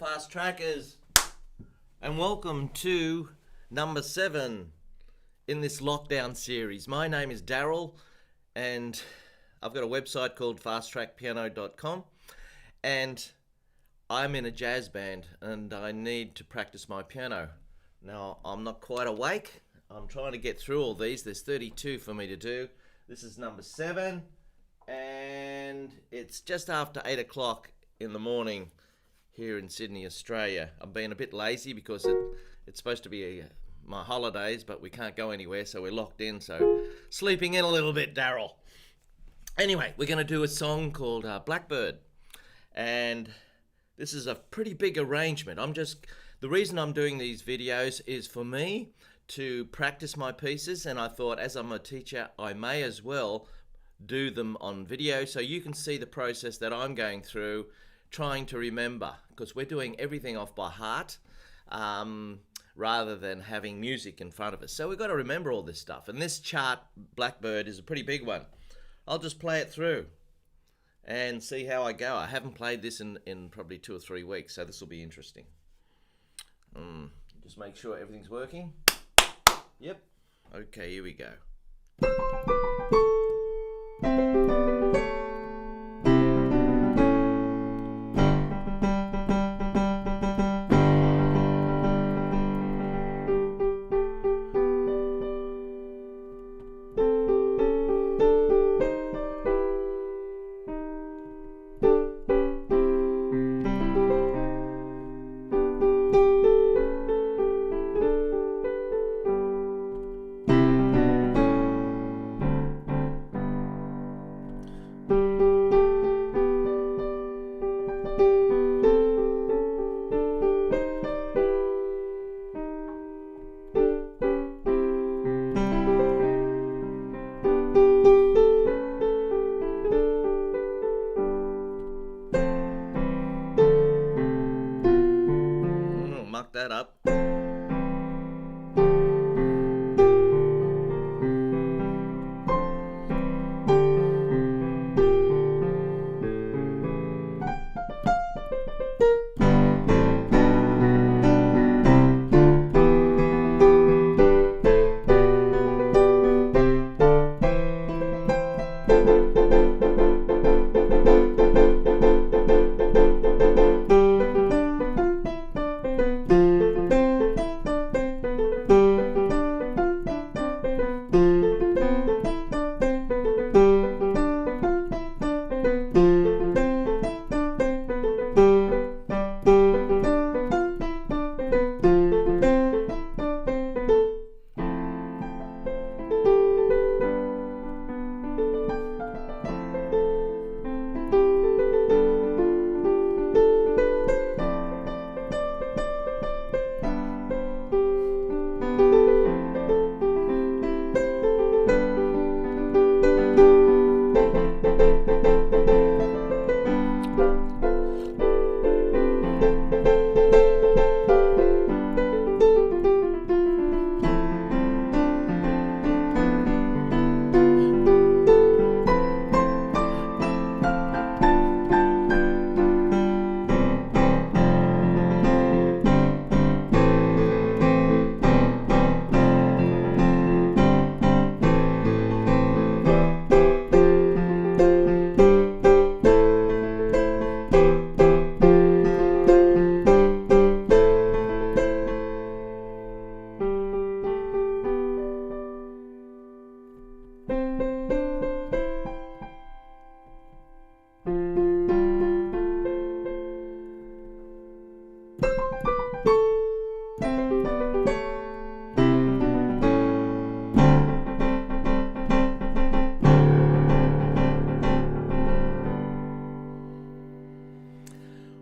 Fast Trackers, and welcome to number 7 in this lockdown series. My name is Daryl, and I've got a website called fasttrackpiano.com, and I'm in a jazz band, and I need to practice my piano. Now, I'm not quite awake. I'm trying to get through all these. There's 32 for me to do. This is number 7, and it's just after 8 o'clock in the morning here in Sydney, Australia. I'm being a bit lazy because it's supposed to be my holidays, but we can't go anywhere, so we're locked in, so sleeping in a little bit, Daryl. Anyway, we're going to do a song called Blackbird, and this is a pretty big arrangement. The reason I'm doing these videos is for me to practice my pieces, and I thought as I'm a teacher, I may as well do them on video so you can see the process that I'm going through trying to remember, because we're doing everything off by heart rather than having music in front of us. So we've got to remember all this stuff. And this chart, Blackbird, is a pretty big one. I'll just play it through and see how I go. I haven't played this in probably 2 or 3 weeks, so this will be interesting. Just make sure everything's working. Yep. Okay, here we go. Muck that up.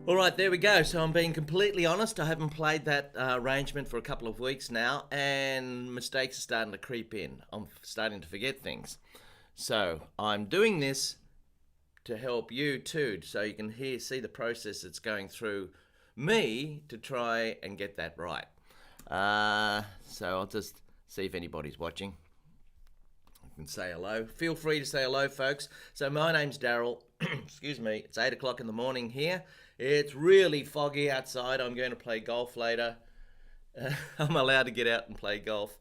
Alright, there we go. So I'm being completely honest. I haven't played that arrangement for a couple of weeks now, and mistakes are starting to creep in. I'm starting to forget things. So I'm doing this to help you too, so you can see the process that's going through me to try and get that right. So I'll just see if anybody's watching. You can say hello. Feel free to say hello, folks. So my name's Daryl. Excuse me. It's 8 o'clock in the morning here It's really foggy outside. I'm going to play golf later. I'm allowed to get out and play golf.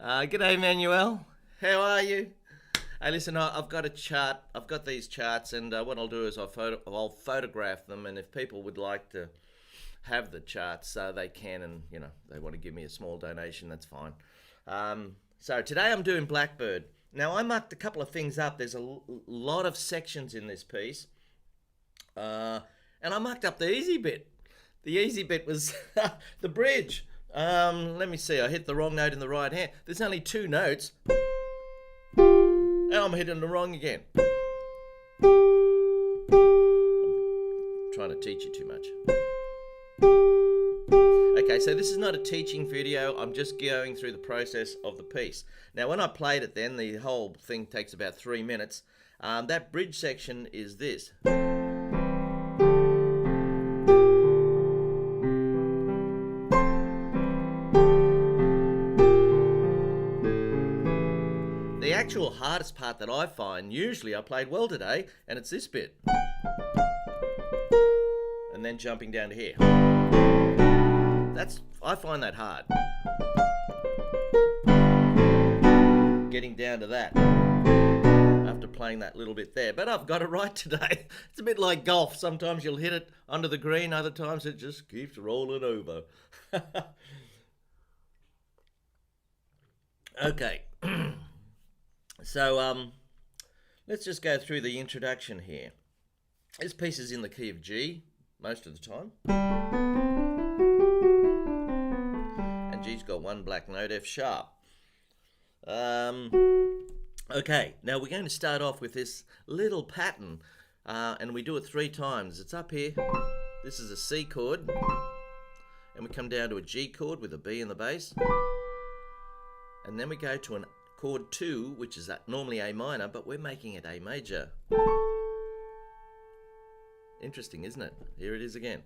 G'day, Manuel. How are you? Hey, listen, I've got a chart. I've got these charts, and what I'll do is I'll photograph them, and if people would like to have the charts, they can, and they want to give me a small donation, that's fine. So today I'm doing Blackbird. Now I marked a couple of things up. There's a lot of sections in this piece, and I marked up the easy bit. The easy bit was the bridge. Let me see. I hit the wrong note in the right hand. There's only 2 notes. And I'm hitting the wrong again. I'm trying to teach you too much. Okay, so this is not a teaching video. I'm just going through the process of the piece. Now, when I played it then, the whole thing takes about 3 minutes. That bridge section is this. The actual hardest part that I find, usually I played well today, and it's this bit. And then jumping down to here. I find that hard. Getting down to that. After playing that little bit there. But I've got it right today. It's a bit like golf. Sometimes you'll hit it under the green, other times it just keeps rolling over. Okay. So, let's just go through the introduction here. This piece is in the key of G most of the time. And G's got 1 black note, F sharp. Okay, now we're going to start off with this little pattern, and we do it 3 times. It's up here. This is a C chord, and we come down to a G chord with a B in the bass. And then we go to an chord 2, which is normally A minor, but we're making it A major. Interesting, isn't it? Here it is again.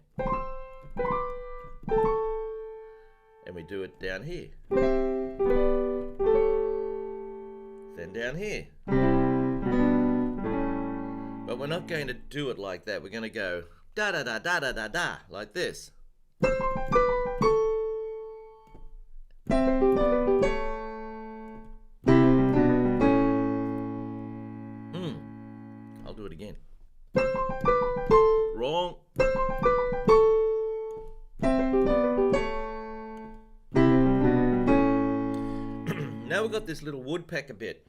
And we do it down here. Then down here. But we're not going to do it like that. We're going to go da da da da da da da, like this. I'll do it again. Wrong. Now we've got this little woodpecker bit.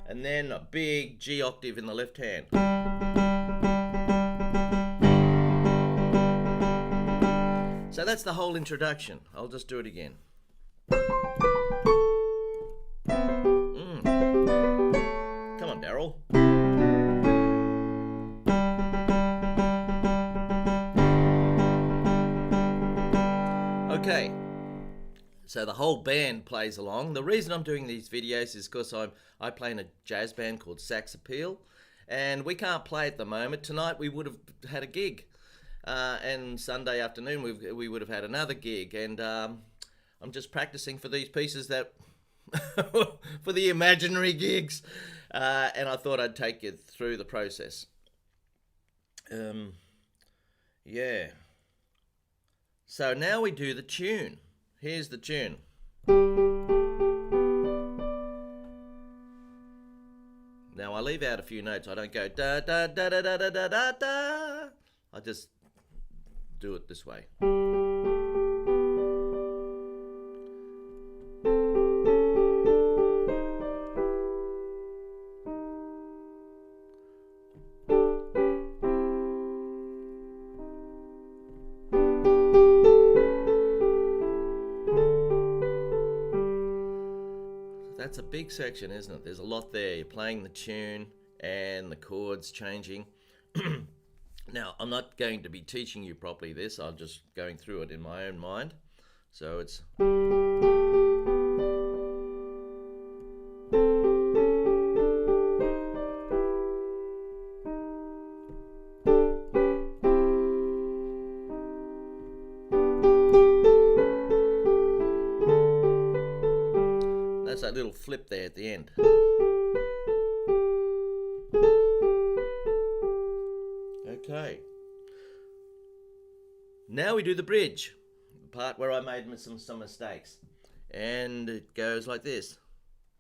And then a big G octave in the left hand. So that's the whole introduction. I'll just do it again. Come on, Daryl. Okay, so the whole band plays along. The reason I'm doing these videos is because I play in a jazz band called Sax Appeal, and we can't play at the moment. Tonight we would have had a gig, and Sunday afternoon we would have had another gig, and I'm just practicing for these pieces that for the imaginary gigs, and I thought I'd take you through the process. Yeah. So now we do the tune. Here's the tune. Now I leave out a few notes. I don't go da da da da da da da da da. I just do it this way. That's a big section, isn't it? There's a lot there. You're playing the tune and the chords changing. Now, I'm not going to be teaching you properly this. I'm just going through it in my own mind. So it's... That's that little flip there at the end. Okay. Now we do the bridge, the part where I made some mistakes. And it goes like this.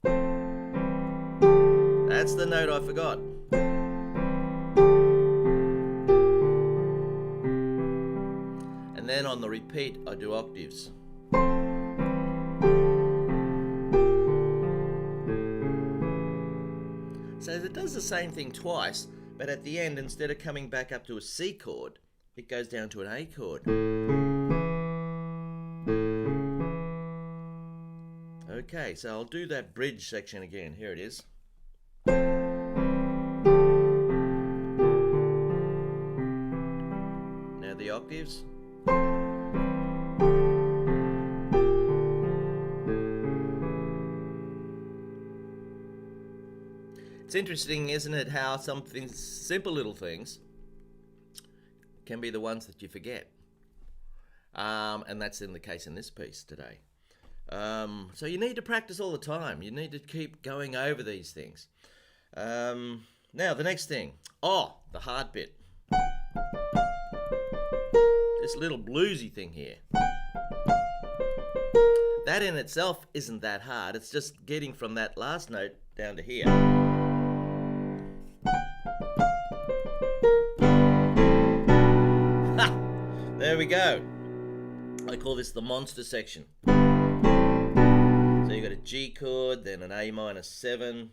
That's the note I forgot. And then on the repeat, I do octaves. So it does the same thing twice, but at the end, instead of coming back up to a C chord, it goes down to an A chord. Okay, so I'll do that bridge section again. Here it is. Now the octaves. It's interesting, isn't it, how some things, simple little things can be the ones that you forget. And that's in the case in this piece today. So you need to practice all the time. You need to keep going over these things. Now the next thing. Oh, the hard bit. This little bluesy thing here. That in itself isn't that hard. It's just getting from that last note down to here. Ha! There we go. I call this the monster section. So you've got a G chord, then an A minor 7,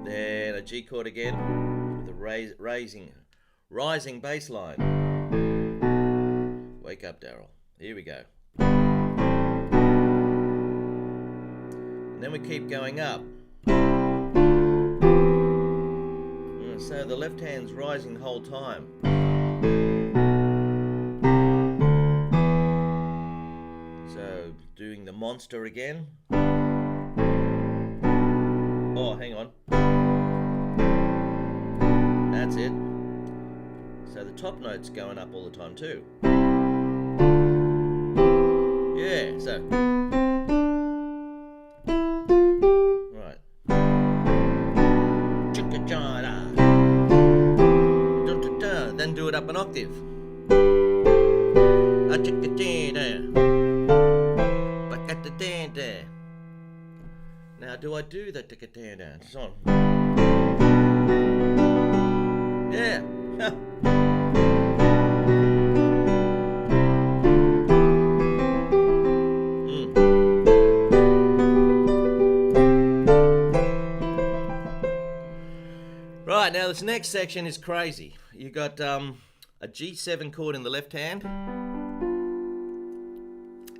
then a G chord again with a rising bass line. Wake up, Daryl. Here we go. And then we keep going up. So the left hand's rising the whole time. So doing the monster again. Oh, hang on. That's it. So the top note's going up all the time too. Yeah, so. Right. Then do it up an octave. Now, do I do the song? Yeah. Right, now this next section is crazy. You got a G7 chord in the left hand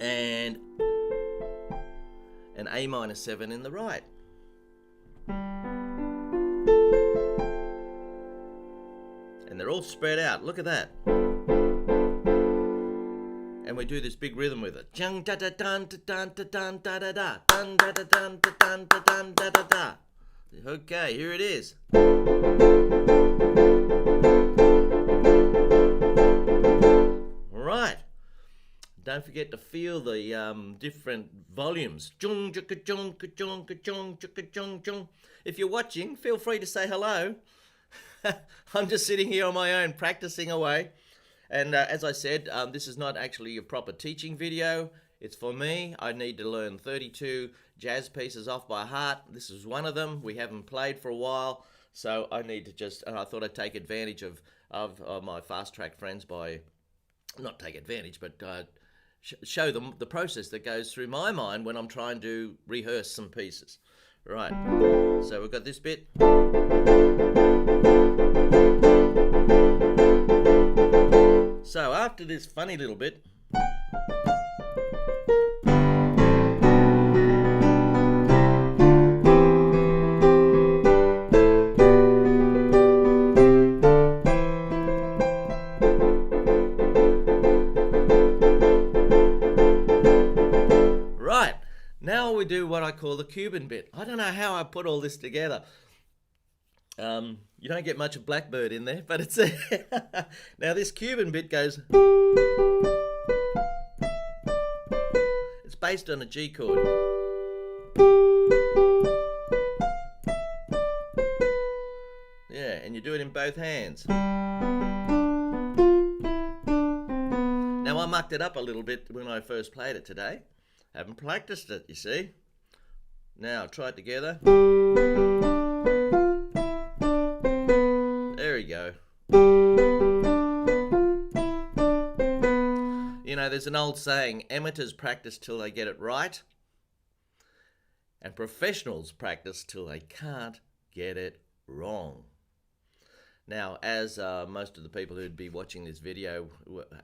and an A minor 7 in the right. And they're all spread out. Look at that. And we do this big rhythm with it. Okay, here it is. Right. Don't forget to feel the different volumes. If you're watching, feel free to say hello. I'm just sitting here on my own, practicing away. And as I said, this is not actually a proper teaching video. It's for me. I need to learn 32 jazz pieces off by heart. This is one of them. We haven't played for a while, so I need to just, and I thought I'd take advantage of my fast track friends by, not take advantage, but show them the process that goes through my mind when I'm trying to rehearse some pieces. Right, so we've got this bit. So after this funny little bit, now we do what I call the Cuban bit. I don't know how I put all this together. You don't get much of Blackbird in there, but it's now this Cuban bit goes. It's based on a G chord. Yeah, and you do it in both hands. Now I mucked it up a little bit when I first played it today. Haven't practiced it, you see. Now try it together. There we go. You know, there's an old saying, amateurs practice till they get it right, and professionals practice till they can't get it wrong. Now, as most of the people who'd be watching this video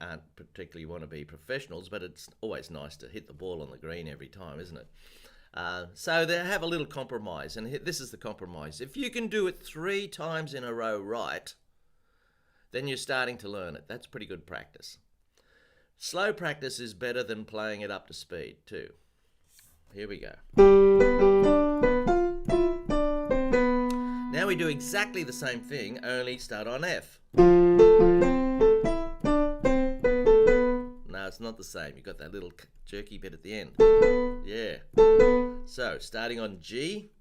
aren't particularly want to be professionals, but it's always nice to hit the ball on the green every time, isn't it? So they have a little compromise, and this is the compromise. If you can do it 3 times in a row right, then you're starting to learn it. That's pretty good practice. Slow practice is better than playing it up to speed too. Here we go. Now we do exactly the same thing, only start on F. No, it's not the same. You've got that little jerky bit at the end. Yeah. So, starting on G.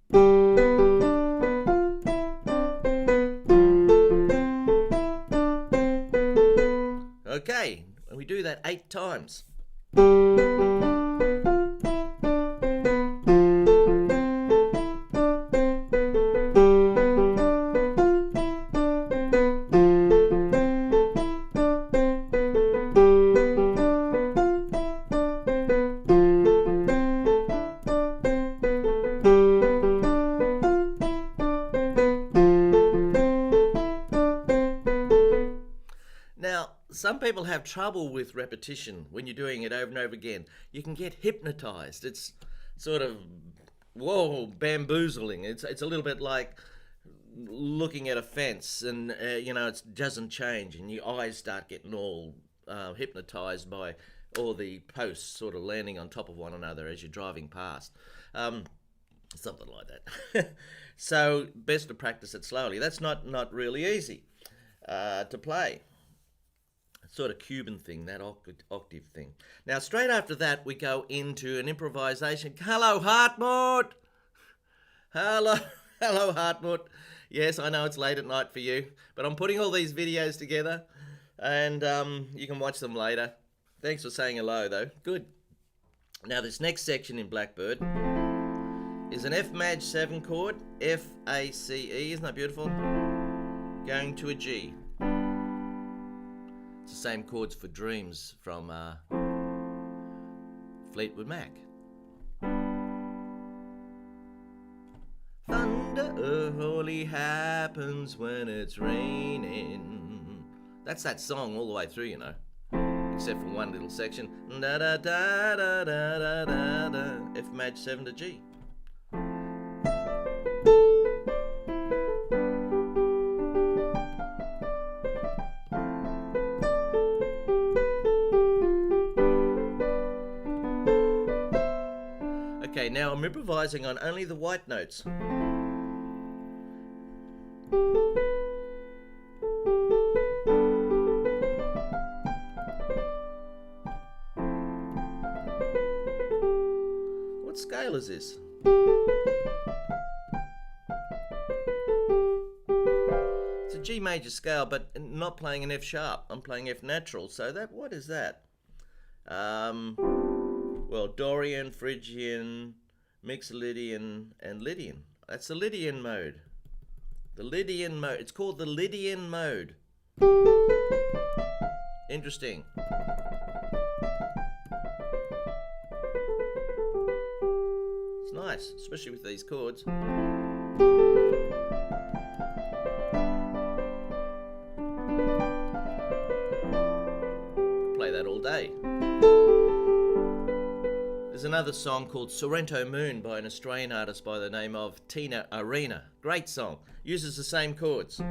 Okay, and we do that 8 times. Now, some people have trouble with repetition when you're doing it over and over again. You can get hypnotized. It's sort of, whoa, bamboozling. It's a little bit like looking at a fence and, it doesn't change and your eyes start getting all hypnotized by all the posts sort of landing on top of one another as you're driving past. Something like that. So, best to practice it slowly. That's not really easy to play. Sort of Cuban thing, that octave thing. Now, straight after that, we go into an improvisation. Hello, Hartmut! Hello, Hartmut. Yes, I know it's late at night for you, but I'm putting all these videos together, and you can watch them later. Thanks for saying hello, though. Good. Now, this next section in Blackbird is an F maj 7 chord, F-A-C-E, isn't that beautiful? Going to a G. It's the same chords for Dreams from Fleetwood Mac. Thunder only happens when it's raining. That's that song all the way through, except for one little section. Da da da da da da da da. F maj 7 to G. Okay, now I'm improvising on only the white notes. What scale is this? It's a G major scale, but not playing an F sharp. I'm playing F natural, so what is that? Well, Dorian, Phrygian, Mixolydian, and Lydian. That's the Lydian mode. The Lydian mode. It's called the Lydian mode. Interesting. It's nice, especially with these chords. Play that all day. There's another song called Sorrento Moon by an Australian artist by the name of Tina Arena. Great song. Uses the same chords.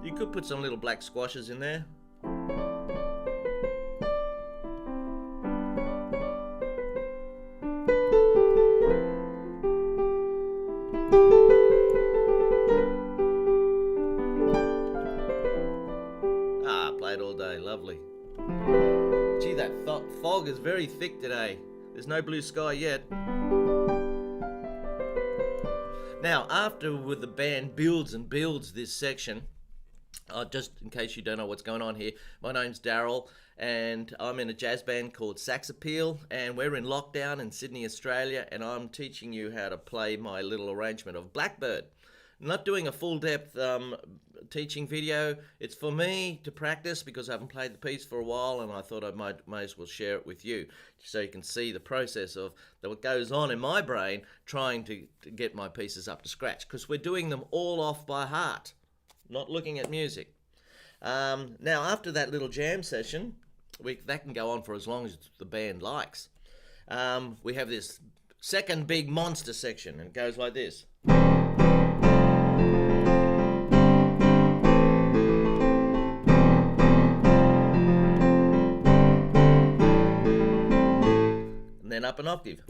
You could put some little black squashes in there. Play it all day. fog is very thick today. There's no blue sky yet. Now, after the band builds and builds this section, just in case you don't know what's going on here, my name's Daryl, and I'm in a jazz band called Sax Appeal, and we're in lockdown in Sydney, Australia, and I'm teaching you how to play my little arrangement of Blackbird. I'm not doing a full-depth teaching video. It's for me to practice because I haven't played the piece for a while, and I thought I might as well share it with you so you can see the process of what goes on in my brain trying to get my pieces up to scratch, because we're doing them all off by heart, not looking at music. Now, after that little jam session, that can go on for as long as the band likes. We have this second big monster section, and it goes like this. And then up an octave.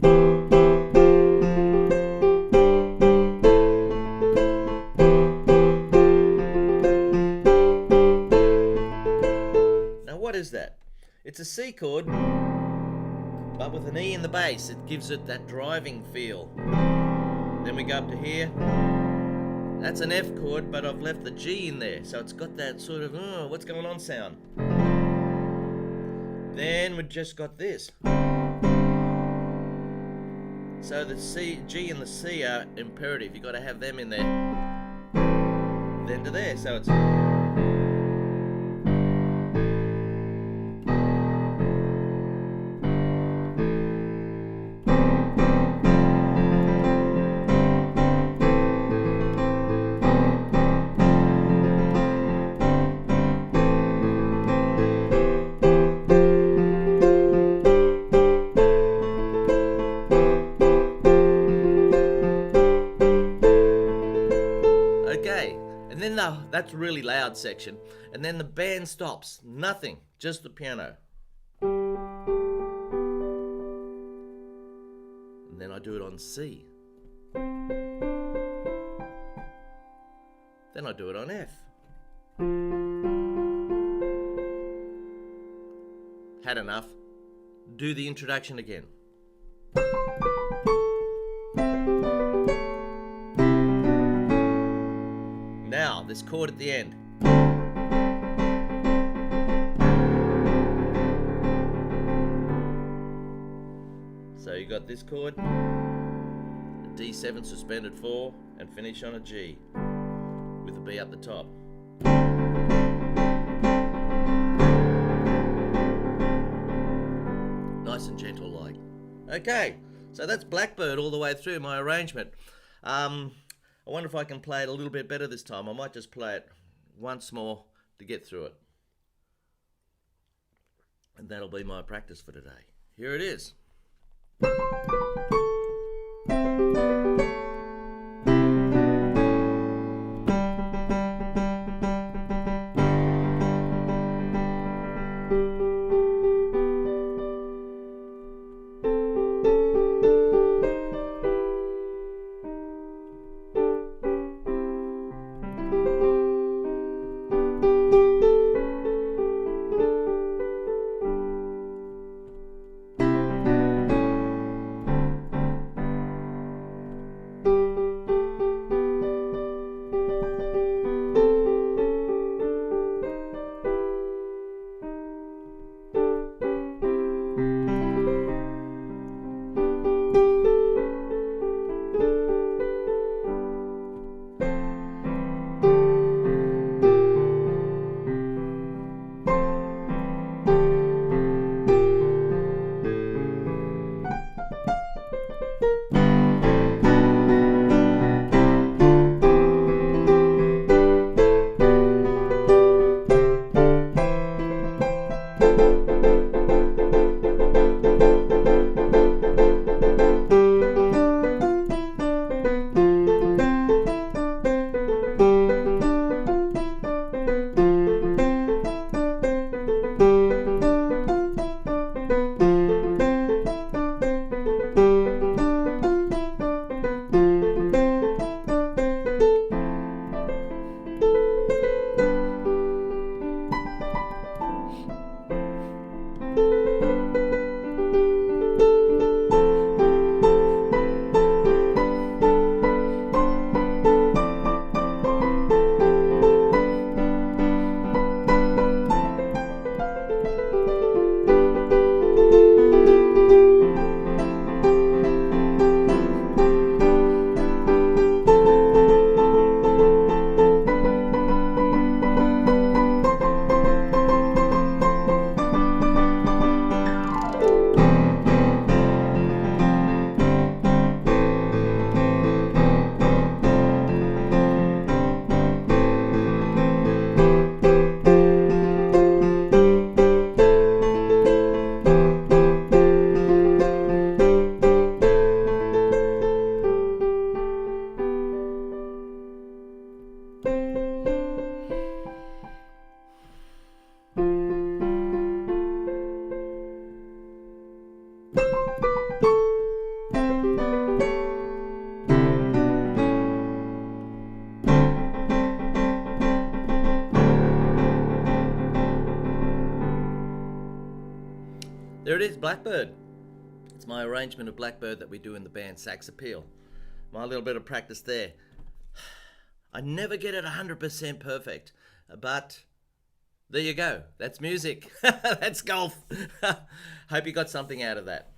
Now what is that? It's a C chord, but with an E in the bass. It gives it that driving feel. Then we go up to here. That's an F chord, but I've left the G in there, so it's got that sort of, what's going on sound. Then we've just got this. So the G and the C are imperative. You've got to have them in there. Then to there, so it's... And then that's a really loud section, and then the band stops, nothing, just the piano. And then I do it on C. Then I do it on F. Had enough. Do the introduction again. Now, this chord at the end. So you got this chord, a D7 suspended 4, and finish on a G with a B up the top. Nice and gentle like. Okay, so that's Blackbird all the way through my arrangement. I wonder if I can play it a little bit better this time. I might just play it once more to get through it. And that'll be my practice for today. Here it is. There it is, Blackbird. It's my arrangement of Blackbird that we do in the band Sax Appeal. My little bit of practice there. I never get it 100% perfect, but there you go. That's music. That's golf. Hope you got something out of that.